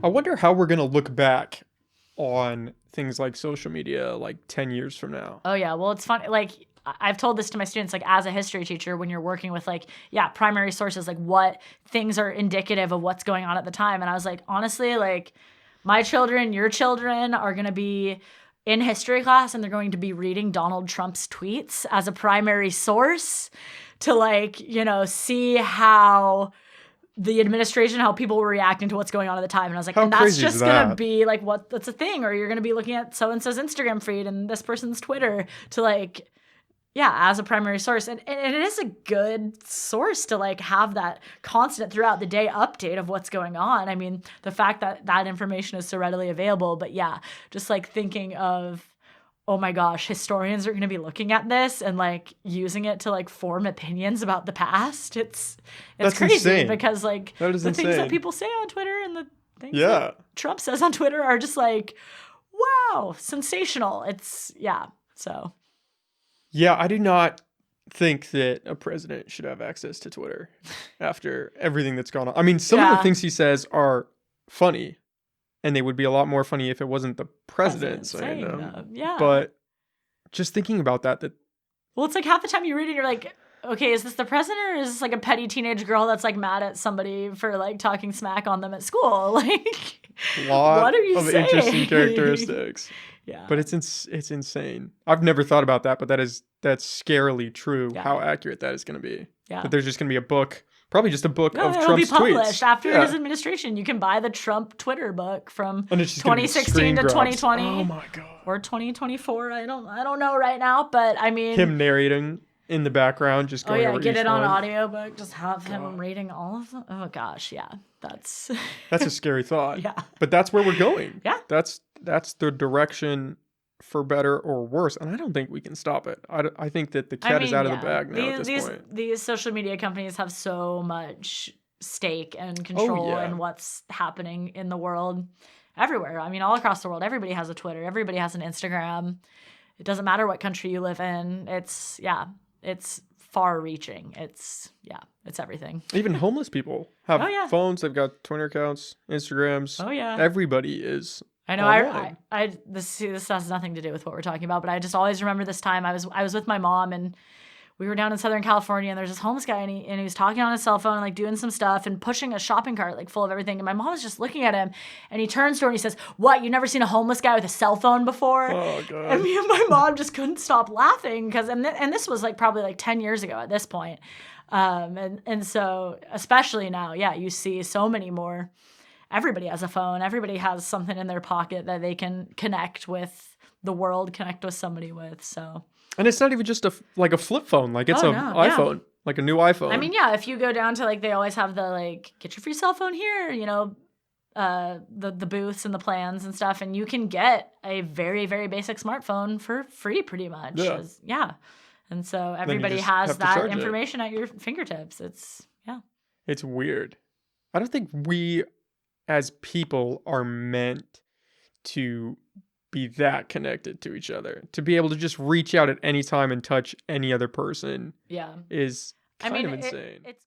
I wonder how we're going to look back on things like social media like 10 years from now. Oh yeah, well it's funny. Like I've told this to my students, like as a history teacher, when you're working with like primary sources, like what things are indicative of what's going on at the time. And I was like, honestly, like my children, your children are going to be in history class and they're going to be reading Donald Trump's tweets as a primary source to like, see how the administration, how people were reacting to what's going on at the time. And I was like, How and that's crazy is just going to that? be like, that's a thing. Or you're going to be looking at so-and-so's Instagram feed and this person's Twitter to like, as a primary source. And it is a good source to like have that constant throughout the day update of what's going on. I mean, the fact that that information is so readily available, but just like thinking of, oh my gosh, historians are going to be looking at this and like using it to like form opinions about the past. It's That's crazy insane. because like That is the things that insane. people say on Twitter and the things Yeah. that Trump says on Twitter are just like, wow, sensational. So. Yeah, I do not think that a president should have access to Twitter after everything that's gone on. I mean, some of the Yeah. things he says are funny, and they would be a lot more funny if it wasn't the president saying them. Yeah. But just thinking about that Well, it's like half the time you read it, you're like, okay, is this the president or is this like a petty teenage girl that's like mad at somebody for like talking smack on them at school? Like, lot what are you of saying? interesting characteristics. Yeah. But it's insane. I've never thought about that, but that's scarily true. Yeah. How accurate that is going to be. Yeah. That there's just going to be a book, probably just a book of it'll Trump's be published tweets. after his administration. You can buy the Trump Twitter book from And it's just gonna be 2016 screen to grabs. 2020. Oh my god. Or 2024. I don't know right now, but I mean, Him narrating in the background, just going over get each it on one. audiobook. Just have him reading all of them. Oh gosh, yeah, that's That's a scary thought. Yeah. But that's where we're going. Yeah. That's the direction, for better or worse, and I don't think we can stop it. I think that the cat is out of the bag now at this point. These social media companies have so much stake and control in what's happening in the world everywhere. I mean, all across the world, everybody has a Twitter, everybody has an Instagram. It doesn't matter what country you live in. It's far reaching. It's everything. Even homeless people have phones. They've got Twitter accounts, Instagrams. Oh yeah. Everybody is. I know. This has nothing to do with what we're talking about, but I just always remember this time I was with my mom and we were down in Southern California and there's this homeless guy and he was talking on his cell phone and like doing some stuff and pushing a shopping cart like full of everything. And my mom was just looking at him and he turns to her and he says, "What? You've never seen a homeless guy with a cell phone before?" Oh god. And me and my mom just couldn't stop laughing because and this was like probably like 10 years ago at this point. And so especially now, you see so many more. Everybody has a phone. Everybody has something in their pocket that they can connect with the world, connect with somebody with. So. And it's not even just a flip phone. Like it's iPhone, like a new iPhone. I mean, if you go down to like, they always have the like, get your free cell phone here, the booths and the plans and stuff. And you can get a very, very basic smartphone for free pretty much. Yeah. And so everybody has that information at your fingertips. It's weird. I don't think we as people are meant to be that connected to each other. To be able to just reach out at any time and touch any other person is kind of insane. It's